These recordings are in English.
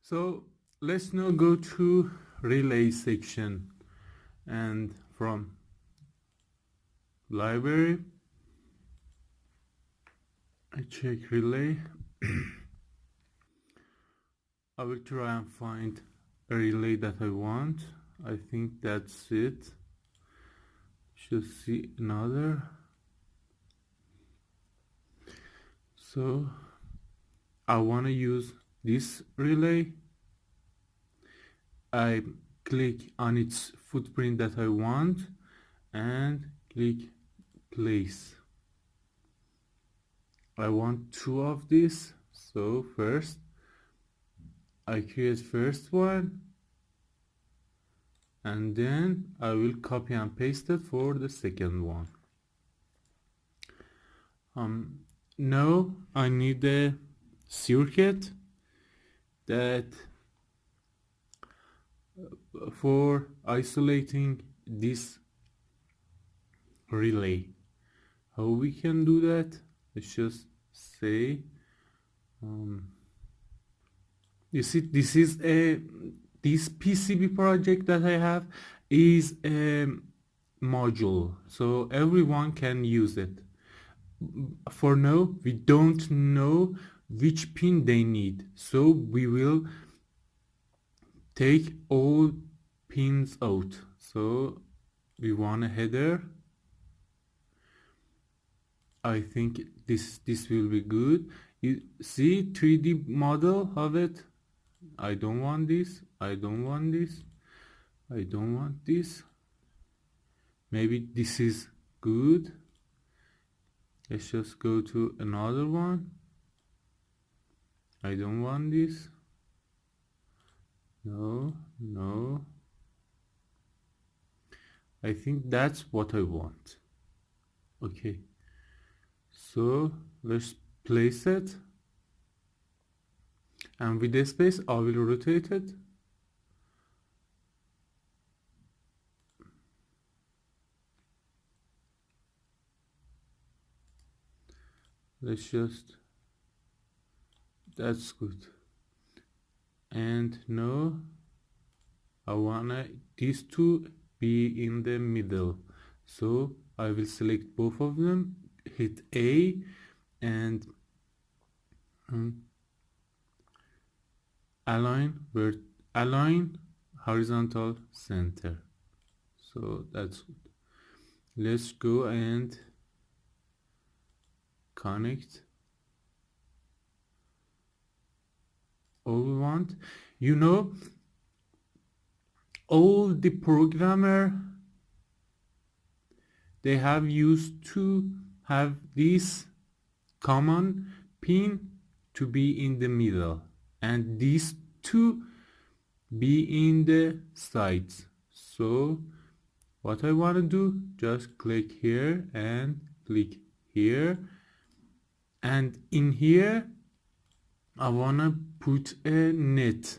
So let's now go to relay section, and from library I check relay. I will try and find a relay that I want. I think that's it. Should see another. So I want to use this relay. I click on its footprint that I want and click place. I want two of these. So first I create first one, and then I will copy and paste it for the second one. Now I need a circuit that for isolating this relay. How we can do that? Let's just say you see, this PCB project that I have is a module, so everyone can use it. For now, we don't know which pin they need, so we will take all pins out. So we want a header. I think this will be good. You see 3D model of it. I don't want this. I don't want this. I don't want this. Maybe this is good. Let's just go to another one. I don't want this. No, no. I think that's what I want. Okay. So let's place it. And with the space, I will rotate it. Let's just, that's good. And now I wanna these two be in the middle. So I will select both of them, hit A, and align horizontal center. So that's good. Let's go and connect all we want. You know, all the programmer, they have used to have this common pin to be in the middle and these two be in the sides. So what I want to do, just click here and click here, and in here I want to put a net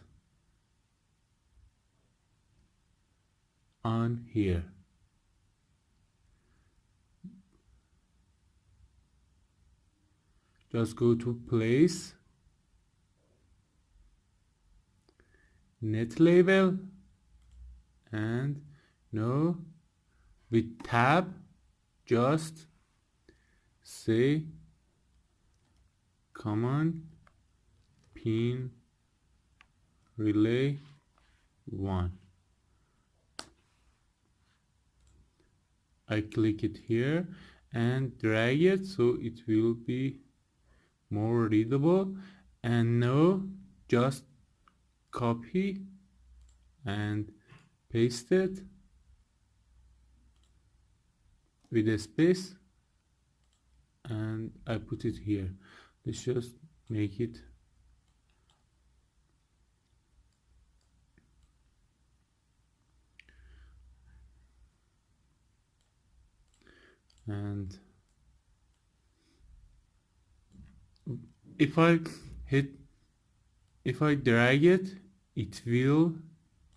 on here. Just go to place, net label, and now with tab just say common pin relay 1. I click it here and drag it so it will be more readable, and now just copy and paste it with a space, and I put it here. Let's just make it and if I drag it, it will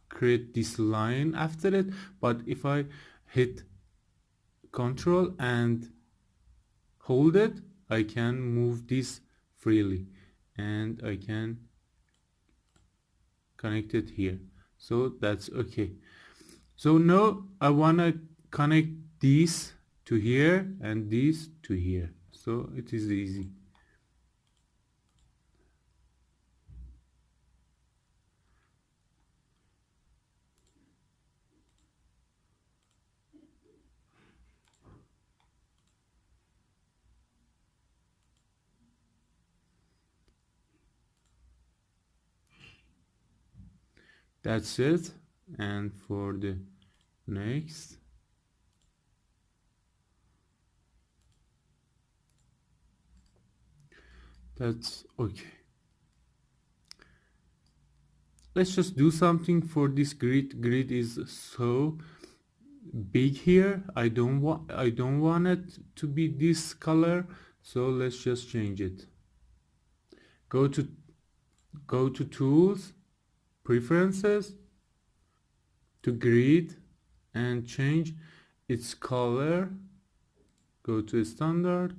create this line after it, but if I hit Control and hold it, I can move this freely, and I can connected here, so that's okay. So now I wanna connect this to here and this to here, so it is easy. That's it. And for the next, that's okay. Let's just do something for this grid. Grid is so big here. I don't want it to be this color, so let's just change it. Go to tools, preferences, to grid, and change its color. Go to standard,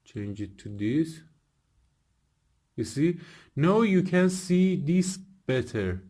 change it to this. You see, now you can see this better.